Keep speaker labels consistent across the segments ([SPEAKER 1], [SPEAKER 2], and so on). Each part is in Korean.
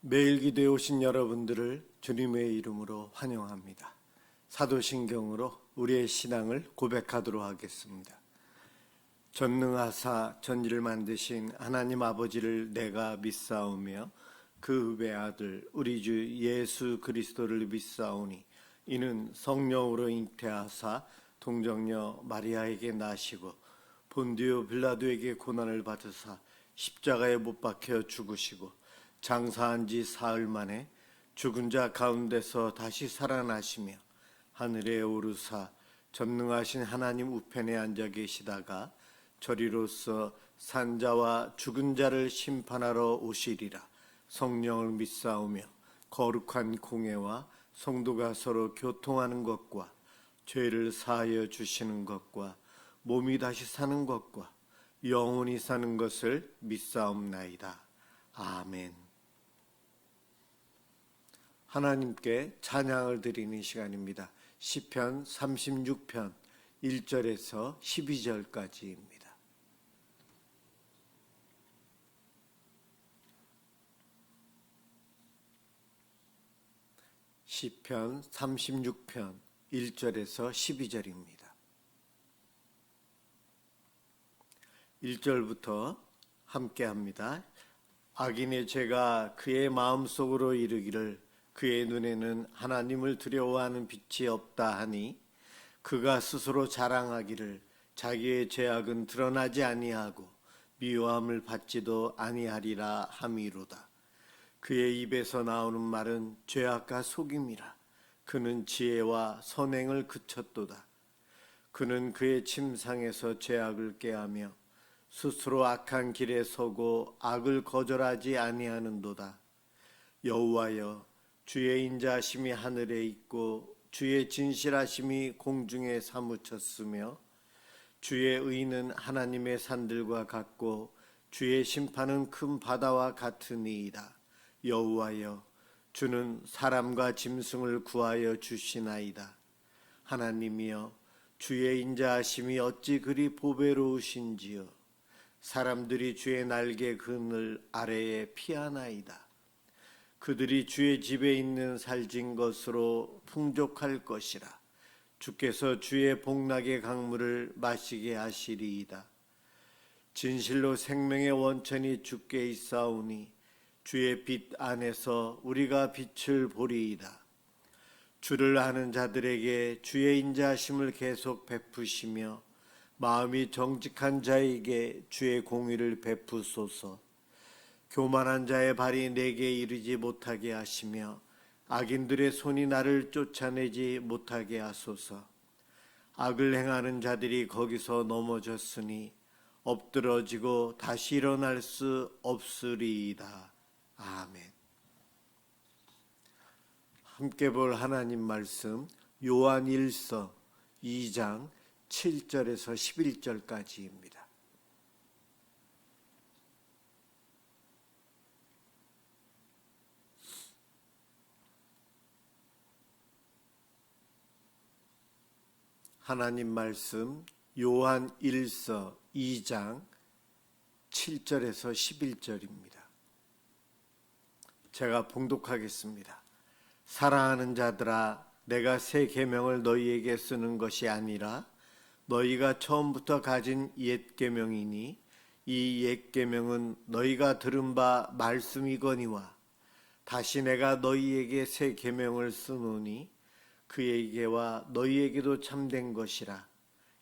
[SPEAKER 1] 매일 기도에 오신 여러분들을 주님의 이름으로 환영합니다. 사도신경으로 우리의 신앙을 고백하도록 하겠습니다. 전능하사 전지를 만드신 하나님 아버지를 내가 믿사오며 그 외아들 우리 주 예수 그리스도를 믿사오니 이는 성령으로 잉태하사 동정녀 마리아에게 나시고 본디오 빌라도에게 고난을 받으사 십자가에 못 박혀 죽으시고 장사한 지 사흘 만에 죽은 자 가운데서 다시 살아나시며 하늘에 오르사 전능하신 하나님 우편에 앉아 계시다가 저리로서 산자와 죽은 자를 심판하러 오시리라. 성령을 믿사오며 거룩한 공회와 성도가 서로 교통하는 것과 죄를 사하여 주시는 것과 몸이 다시 사는 것과 영원히 사는 것을 믿사옵나이다. 아멘. 하나님께 찬양을 드리는 시간입니다. 시편 36편 1절에서 12절까지입니다. 시편 36편 1절에서 12절입니다. 1절부터 함께합니다. 악인의 죄가 그의 마음속으로 이르기를 그의 눈에는 하나님을 두려워하는 빛이 없다 하니 그가 스스로 자랑하기를 자기의 죄악은 드러나지 아니하고 미워함을 받지도 아니하리라 함이로다. 그의 입에서 나오는 말은 죄악과 속임이라. 그는 지혜와 선행을 그쳤도다. 그는 그의 침상에서 죄악을 꾀하며 스스로 악한 길에 서고 악을 거절하지 아니하는도다. 여호와여, 주의 인자하심이 하늘에 있고 주의 진실하심이 공중에 사무쳤으며 주의 의는 하나님의 산들과 같고 주의 심판은 큰 바다와 같으니이다. 여호와여, 주는 사람과 짐승을 구하여 주시나이다. 하나님이여, 주의 인자하심이 어찌 그리 보배로우신지요. 사람들이 주의 날개 그늘 아래에 피하나이다. 그들이 주의 집에 있는 살진 것으로 풍족할 것이라. 주께서 주의 복락의 강물을 마시게 하시리이다. 진실로 생명의 원천이 주께 있사오니 주의 빛 안에서 우리가 빛을 보리이다. 주를 아는 자들에게 주의 인자하심을 계속 베푸시며 마음이 정직한 자에게 주의 공의를 베푸소서. 교만한 자의 발이 내게 이르지 못하게 하시며 악인들의 손이 나를 쫓아내지 못하게 하소서. 악을 행하는 자들이 거기서 넘어졌으니 엎드러지고 다시 일어날 수 없으리이다. 아멘. 함께 볼 하나님 말씀 요한 1서 2장 7절에서 11절까지입니다. 하나님 말씀 요한 1서 2장 7절에서 11절입니다. 제가 봉독하겠습니다. 사랑하는 자들아, 내가 새 계명을 너희에게 쓰는 것이 아니라 너희가 처음부터 가진 옛 계명이니 이 옛 계명은 너희가 들은 바 말씀이거니와 다시 내가 너희에게 새 계명을 쓰노니 그에게와 너희에게도 참된 것이라.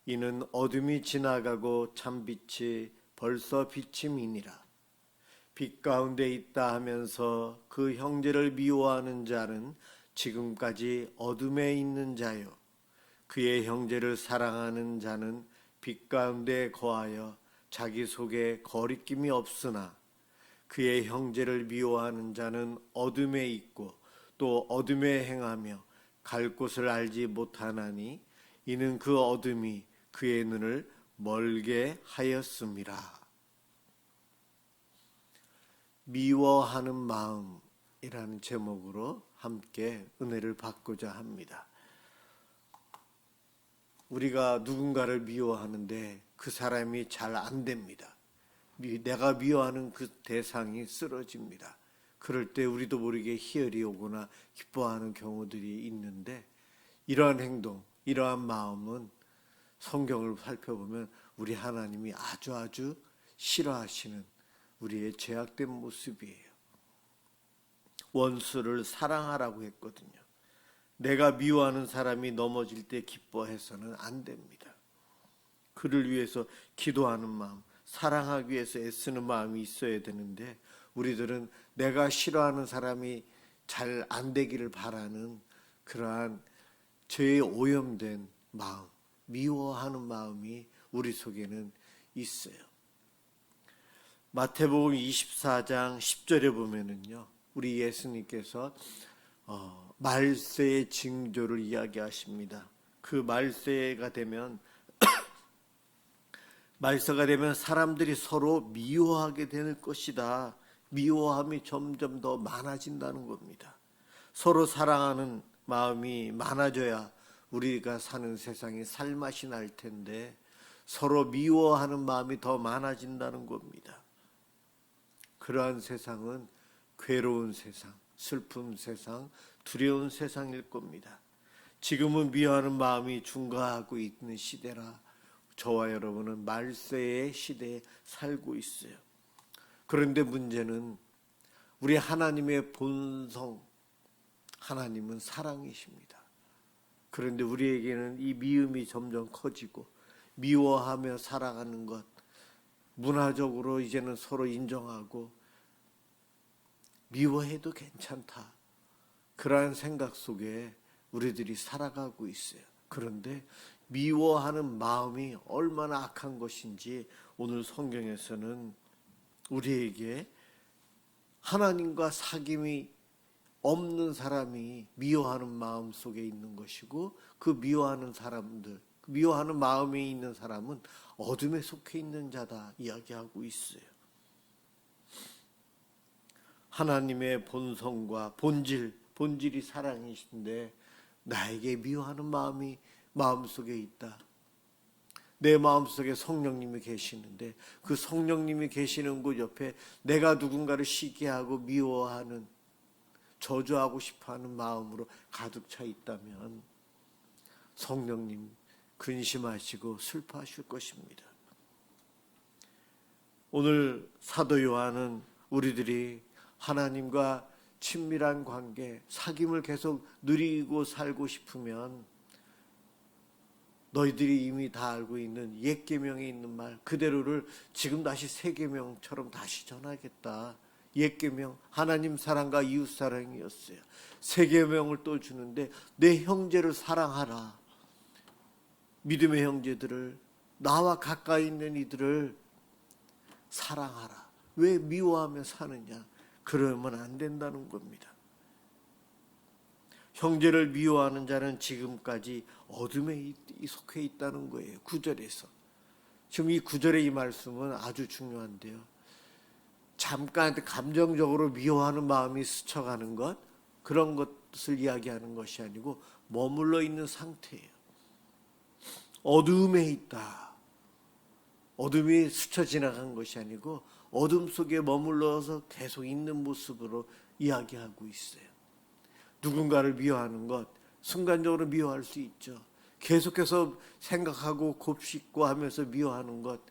[SPEAKER 1] 이는 어둠이 지나가고 참빛이 벌써 비침이니라. 빛 가운데 있다 하면서 그 형제를 미워하는 자는 지금까지 어둠에 있는 자요. 그의 형제를 사랑하는 자는 빛 가운데 거하여 자기 속에 거리낌이 없으나 그의 형제를 미워하는 자는 어둠에 있고 또 어둠에 행하며 갈 곳을 알지 못하나니 이는 그 어둠이 그의 눈을 멀게 하였음이라. 미워하는 마음이라는 제목으로 함께 은혜를 받고자 합니다. 우리가 누군가를 미워하는데 그 사람이 잘 안 됩니다. 내가 미워하는 그 대상이 쓰러집니다. 그럴 때 우리도 모르게 희열이 오거나 기뻐하는 경우들이 있는데, 이러한 행동, 이러한 마음은 성경을 살펴보면 우리 하나님이 아주 싫어하시는 우리의 죄악된 모습이에요. 원수를 사랑하라고 했거든요. 내가 미워하는 사람이 넘어질 때 기뻐해서는 안 됩니다. 그를 위해서 기도하는 마음, 사랑하기 위해서 애쓰는 마음이 있어야 되는데, 우리들은 내가 싫어하는 사람이 잘 안 되기를 바라는 그러한 죄에 오염된 마음, 미워하는 마음이 우리 속에는 있어요. 마태복음 24장 10절에 보면은요, 우리 예수님께서 말세의 징조를 이야기하십니다. 그 말세가 되면 사람들이 서로 미워하게 될 것이다. 미워함이 점점 더 많아진다는 겁니다. 서로 사랑하는 마음이 많아져야 우리가 사는 세상이 살맛이 날 텐데, 서로 미워하는 마음이 더 많아진다는 겁니다. 그러한 세상은 괴로운 세상, 슬픈 세상, 두려운 세상일 겁니다. 지금은 미워하는 마음이 중과하고 있는 시대라 저와 여러분은 말세의 시대에 살고 있어요. 그런데 문제는 우리 하나님의 본성, 하나님은 사랑이십니다. 그런데 우리에게는 이 미움이 점점 커지고, 미워하며 살아가는 것, 문화적으로 이제는 서로 인정하고 미워해도 괜찮다, 그러한 생각 속에 우리들이 살아가고 있어요. 그런데 미워하는 마음이 얼마나 악한 것인지 오늘 성경에서는 우리에게 하나님과 사귐이 없는 사람이 미워하는 마음 속에 있는 것이고, 그 미워하는 사람들, 미워하는 마음이 있는 사람은 어둠에 속해 있는 자다 이야기하고 있어요. 하나님의 본성과 본질이 사랑이신데 나에게 미워하는 마음이 마음속에 있다. 내 마음속에 성령님이 계시는데 그 성령님이 계시는 곳 옆에 내가 누군가를 시기하고 미워하는, 저주하고 싶어하는 마음으로 가득 차 있다면 성령님 근심하시고 슬퍼하실 것입니다. 오늘 사도 요한은 우리들이 하나님과 친밀한 관계, 사귐을 계속 누리고 살고 싶으면 너희들이 이미 다 알고 있는 옛 계명에 있는 말 그대로를 지금 다시 새 계명처럼 다시 전하겠다. 옛 계명 하나님 사랑과 이웃 사랑이었어요. 새 계명을 또 주는데 내 형제를 사랑하라. 믿음의 형제들을, 나와 가까이 있는 이들을 사랑하라. 왜 미워하며 사느냐? 그러면 안 된다는 겁니다. 형제를 미워하는 자는 지금까지 어둠에 속해 있다는 거예요. 9절에서. 지금 이 9절의 이 말씀은 아주 중요한데요. 잠깐 감정적으로 미워하는 마음이 스쳐가는 것, 그런 것을 이야기하는 것이 아니고 머물러 있는 상태예요. 어둠에 있다. 어둠이 스쳐 지나간 것이 아니고 어둠 속에 머물러서 계속 있는 모습으로 이야기하고 있어요. 누군가를 미워하는 것, 순간적으로 미워할 수 있죠. 계속해서 생각하고 곱씹고 하면서 미워하는 것,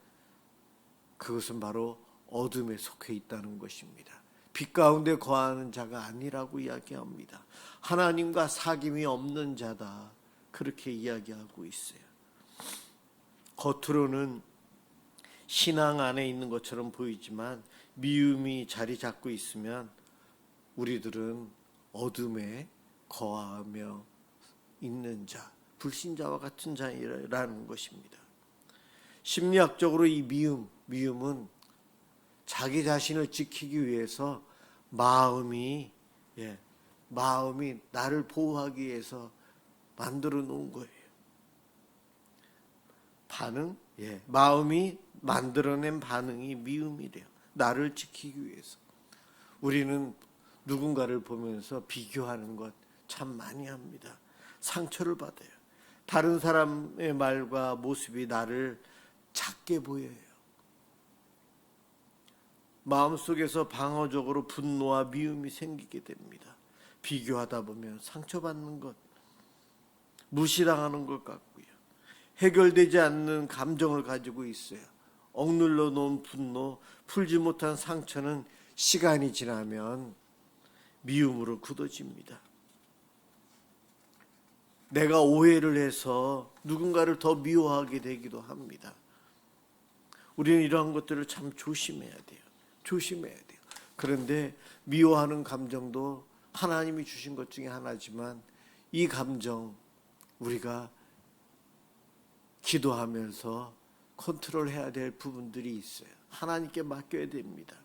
[SPEAKER 1] 그것은 바로 어둠에 속해 있다는 것입니다. 빛 가운데 거하는 자가 아니라고 이야기합니다. 하나님과 사귐이 없는 자다, 그렇게 이야기하고 있어요. 겉으로는 신앙 안에 있는 것처럼 보이지만 미움이 자리 잡고 있으면 우리들은 어둠에 거하며 있는 자, 불신자와 같은 자라는 것입니다. 심리학적으로 이 미움은 자기 자신을 지키기 위해서 마음이 나를 보호하기 위해서 만들어 놓은 거예요. 마음이 만들어낸 반응이 미움이래요. 나를 지키기 위해서. 우리는 누군가를 보면서 비교하는 것 참 많이 합니다. 상처를 받아요. 다른 사람의 말과 모습이 나를 작게 보여요. 마음속에서 방어적으로 분노와 미움이 생기게 됩니다. 비교하다 보면 상처받는 것, 무시당하는 것 같고요. 해결되지 않는 감정을 가지고 있어요. 억눌러 놓은 분노, 풀지 못한 상처는 시간이 지나면 미움으로 굳어집니다. 내가 오해를 해서 누군가를 더 미워하게 되기도 합니다. 우리는 이러한 것들을 참 조심해야 돼요. 조심해야 돼요. 그런데 미워하는 감정도 하나님이 주신 것 중에 하나지만 이 감정 우리가 기도하면서 컨트롤해야 될 부분들이 있어요. 하나님께 맡겨야 됩니다.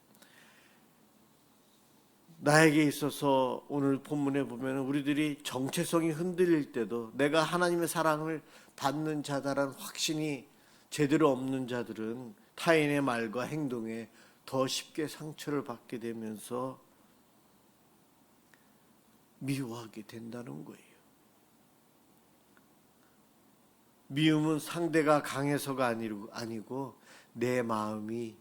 [SPEAKER 1] 나에게 있어서 오늘 본문에 보면 우리들이 정체성이 흔들릴 때도 내가 하나님의 사랑을 받는 자다라는 확신이 제대로 없는 자들은 타인의 말과 행동에 더 쉽게 상처를 받게 되면서 미워하게 된다는 거예요. 미움은 상대가 강해서가 아니고 내 마음이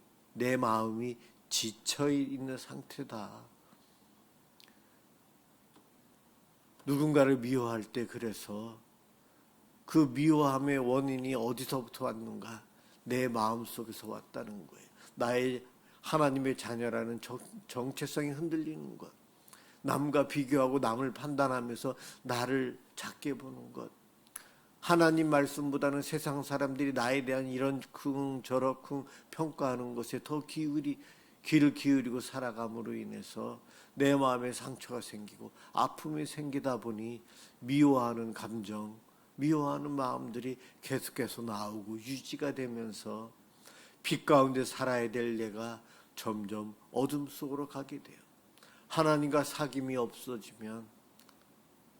[SPEAKER 1] 지쳐 있는 상태다. 누군가를 미워할 때 그래서 그 미워함의 원인이 어디서부터 왔는가? 내 마음속에서 왔다는 거예요. 나의 하나님의 자녀라는 정체성이 흔들리는 것. 남과 비교하고 남을 판단하면서 나를 작게 보는 것. 하나님 말씀보다는 세상 사람들이 나에 대한 이런 저렇쿵 평가하는 것에 더 귀를 기울이고 살아감으로 인해서 내 마음에 상처가 생기고 아픔이 생기다 보니 미워하는 감정, 미워하는 마음들이 계속해서 나오고 유지가 되면서 빛 가운데 살아야 될 내가 점점 어둠 속으로 가게 돼요. 하나님과 사귐이 없어지면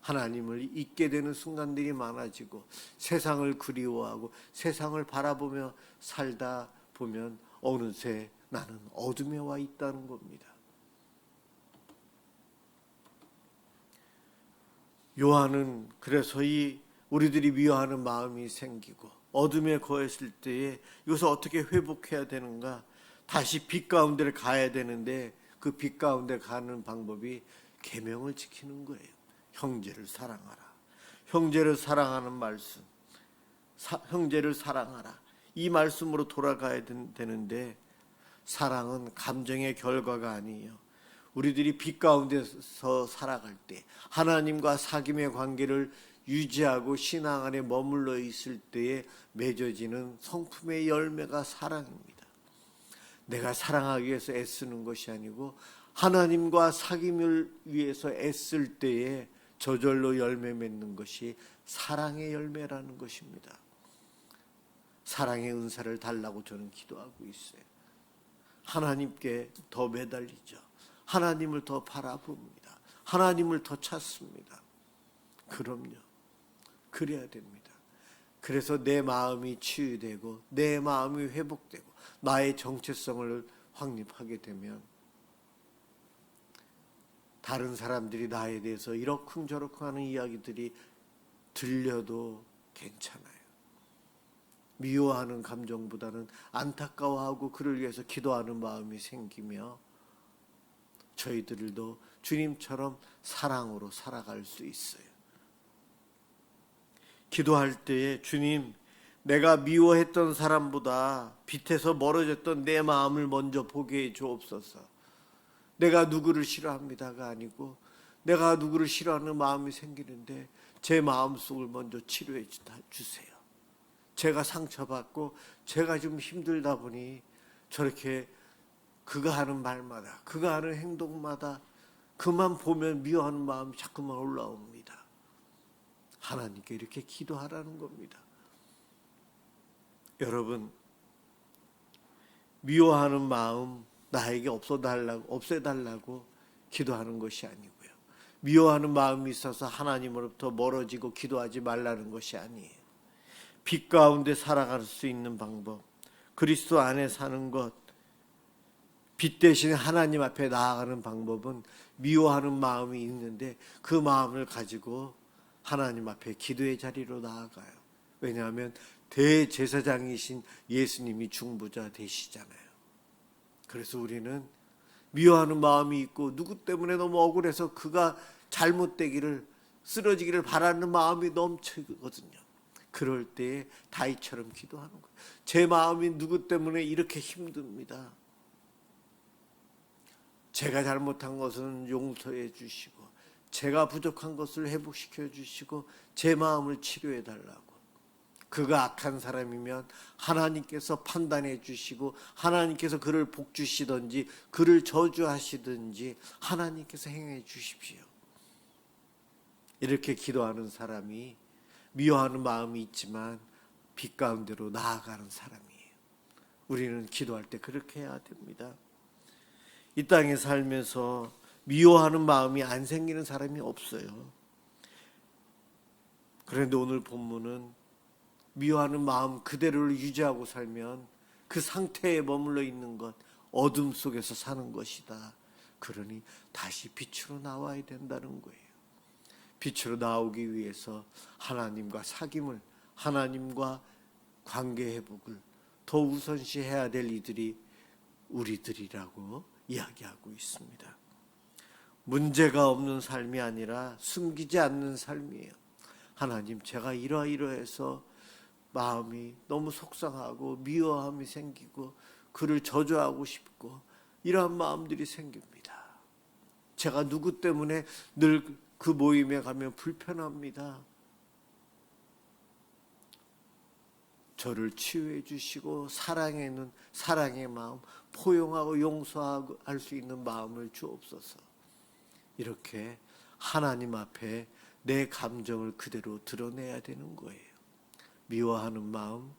[SPEAKER 1] 하나님을 잊게 되는 순간들이 많아지고 세상을 그리워하고 세상을 바라보며 살다 보면 어느새 나는 어둠에 와 있다는 겁니다. 요한은 그래서 이 우리들이 미워하는 마음이 생기고 어둠에 거했을 때에 이것을 어떻게 회복해야 되는가? 다시 빛 가운데를 가야 되는데 그 빛 가운데 가는 방법이 계명을 지키는 거예요. 형제를 사랑하라. 형제를 사랑하는 말씀. 형제를 사랑하라. 이 말씀으로 돌아가야 되는데 사랑은 감정의 결과가 아니에요. 우리들이 빛 가운데서 살아갈 때 하나님과 사귐의 관계를 유지하고 신앙 안에 머물러 있을 때에 맺어지는 성품의 열매가 사랑입니다. 내가 사랑하기 위해서 애쓰는 것이 아니고 하나님과 사귐을 위해서 애쓸 때에 저절로 열매 맺는 것이 사랑의 열매라는 것입니다. 사랑의 은사를 달라고 저는 기도하고 있어요. 하나님께 더 매달리죠. 하나님을 더 바라봅니다. 하나님을 더 찾습니다. 그럼요. 그래야 됩니다. 그래서 내 마음이 치유되고 내 마음이 회복되고 나의 정체성을 확립하게 되면 다른 사람들이 나에 대해서 이러쿵저러쿵 하는 이야기들이 들려도 괜찮아요. 미워하는 감정보다는 안타까워하고 그를 위해서 기도하는 마음이 생기며 저희들도 주님처럼 사랑으로 살아갈 수 있어요. 기도할 때에 주님, 내가 미워했던 사람보다 빛에서 멀어졌던 내 마음을 먼저 보게 해 주옵소서. 내가 누구를 싫어합니다가 아니고 내가 누구를 싫어하는 마음이 생기는데 제 마음속을 먼저 치료해 주세요. 제가 상처받고 제가 좀 힘들다 보니 저렇게 그가 하는 말마다 그가 하는 행동마다 그만 보면 미워하는 마음이 자꾸만 올라옵니다. 하나님께 이렇게 기도하라는 겁니다. 여러분, 미워하는 마음 나에게 없애달라고 기도하는 것이 아니고요. 미워하는 마음이 있어서 하나님으로부터 멀어지고 기도하지 말라는 것이 아니에요. 빛 가운데 살아갈 수 있는 방법, 그리스도 안에 사는 것, 빛 대신 하나님 앞에 나아가는 방법은 미워하는 마음이 있는데 그 마음을 가지고 하나님 앞에 기도의 자리로 나아가요. 왜냐하면 대제사장이신 예수님이 중보자 되시잖아요. 그래서 우리는 미워하는 마음이 있고 누구 때문에 너무 억울해서 그가 잘못되기를, 쓰러지기를 바라는 마음이 넘치거든요. 그럴 때에 다윗처럼 기도하는 거예요. 제 마음이 누구 때문에 이렇게 힘듭니다. 제가 잘못한 것은 용서해 주시고, 제가 부족한 것을 회복시켜 주시고, 제 마음을 치료해 달라고. 그가 악한 사람이면 하나님께서 판단해 주시고, 하나님께서 그를 복 주시든지 그를 저주하시든지 하나님께서 행해 주십시오. 이렇게 기도하는 사람이 미워하는 마음이 있지만 빛 가운데로 나아가는 사람이에요. 우리는 기도할 때 그렇게 해야 됩니다. 이 땅에 살면서 미워하는 마음이 안 생기는 사람이 없어요. 그런데 오늘 본문은 미워하는 마음 그대로를 유지하고 살면 그 상태에 머물러 있는 것, 어둠 속에서 사는 것이다. 그러니 다시 빛으로 나와야 된다는 거예요. 빛으로 나오기 위해서 하나님과 사귐을, 하나님과 관계 회복을 더 우선시해야 될 이들이 우리들이라고 이야기하고 있습니다. 문제가 없는 삶이 아니라 숨기지 않는 삶이에요. 하나님, 제가 이러이러해서 마음이 너무 속상하고 미워함이 생기고 그를 저주하고 싶고 이러한 마음들이 생깁니다. 제가 누구 때문에 늘 그 모임에 가면 불편합니다. 저를 치유해 주시고 사랑에는 사랑의 마음, 포용하고 용서하고 할 수 있는 마음을 주옵소서. 이렇게 하나님 앞에 내 감정을 그대로 드러내야 되는 거예요. 미워하는 마음,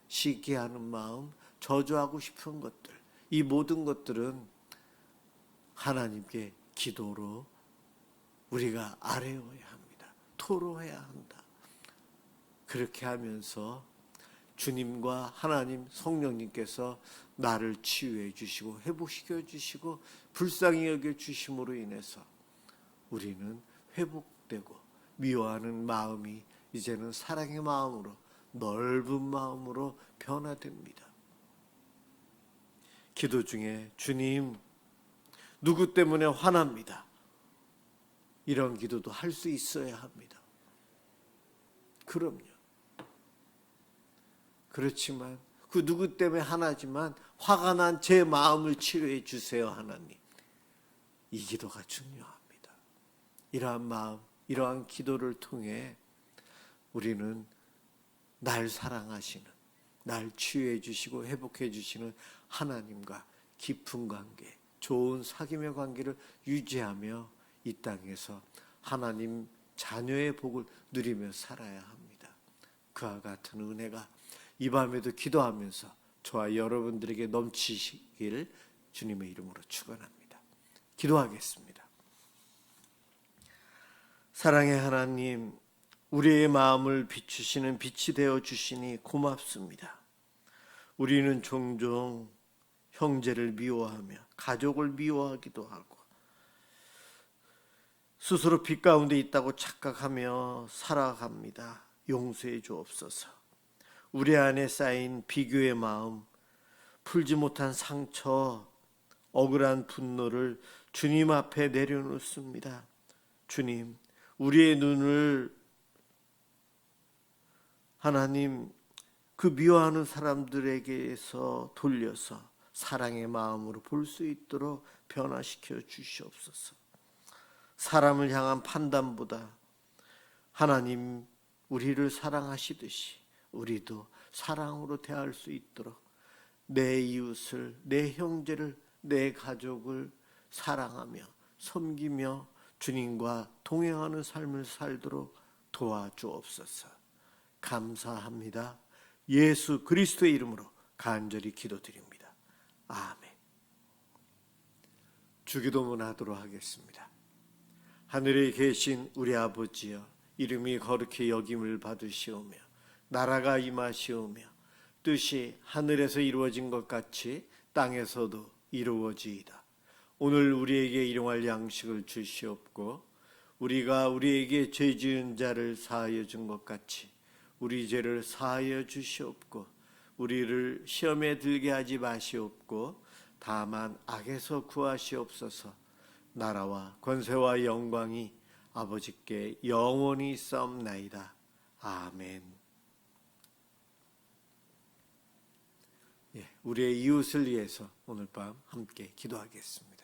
[SPEAKER 1] 시기하는 마음, 저주하고 싶은 것들, 이 모든 것들은 하나님께 기도로 우리가 아뢰어야 합니다. 토로해야 한다. 그렇게 하면서 주님과 하나님 성령님께서 나를 치유해 주시고 회복시켜 주시고 불쌍히 여겨 주심으로 인해서 우리는 회복되고 미워하는 마음이 이제는 사랑의 마음으로, 넓은 마음으로 변화됩니다. 기도 중에 주님, 누구 때문에 화납니다. 이런 기도도 할 수 있어야 합니다. 그럼요. 그렇지만 그 누구 때문에 화나지만 화가 난 제 마음을 치료해 주세요, 하나님. 이 기도가 중요합니다. 이러한 마음, 이러한 기도를 통해 우리는 날 사랑하시는, 날 치유해 주시고 회복해 주시는 하나님과 깊은 관계, 좋은 사귐의 관계를 유지하며 이 땅에서 하나님 자녀의 복을 누리며 살아야 합니다. 그와 같은 은혜가 이 밤에도 기도하면서 저와 여러분들에게 넘치시길 주님의 이름으로 축원합니다. 기도하겠습니다. 사랑의 하나님, 우리의 마음을 비추시는 빛이 되어 주시니 고맙습니다. 우리는 종종 형제를 미워하며 가족을 미워하기도 하고 스스로 빛 가운데 있다고 착각하며 살아갑니다. 용서해 주옵소서. 우리 안에 쌓인 비교의 마음, 풀지 못한 상처, 억울한 분노를 주님 앞에 내려놓습니다. 주님, 우리의 눈을 하나님 그 미워하는 사람들에게서 돌려서 사랑의 마음으로 볼 수 있도록 변화시켜 주시옵소서. 사람을 향한 판단보다 하나님 우리를 사랑하시듯이 우리도 사랑으로 대할 수 있도록 내 이웃을, 내 형제를, 내 가족을 사랑하며 섬기며 주님과 동행하는 삶을 살도록 도와주옵소서. 감사합니다. 예수 그리스도의 이름으로 간절히 기도드립니다. 아멘. 주기도문 하도록 하겠습니다. 하늘에 계신 우리 아버지여, 이름이 거룩히 여김을 받으시오며 나라가 임하시오며 뜻이 하늘에서 이루어진 것 같이 땅에서도 이루어지이다. 오늘 우리에게 일용할 양식을 주시옵고 우리가 우리에게 죄 지은 자를 사하여 준 것 같이 우리 죄를 사하여 주시옵고 우리를 시험에 들게 하지 마시옵고 다만 악에서 구하시옵소서. 나라와 권세와 영광이 아버지께 영원히 있사옵나이다. 아멘. 우리의 이웃을 위해서 오늘 밤 함께 기도하겠습니다.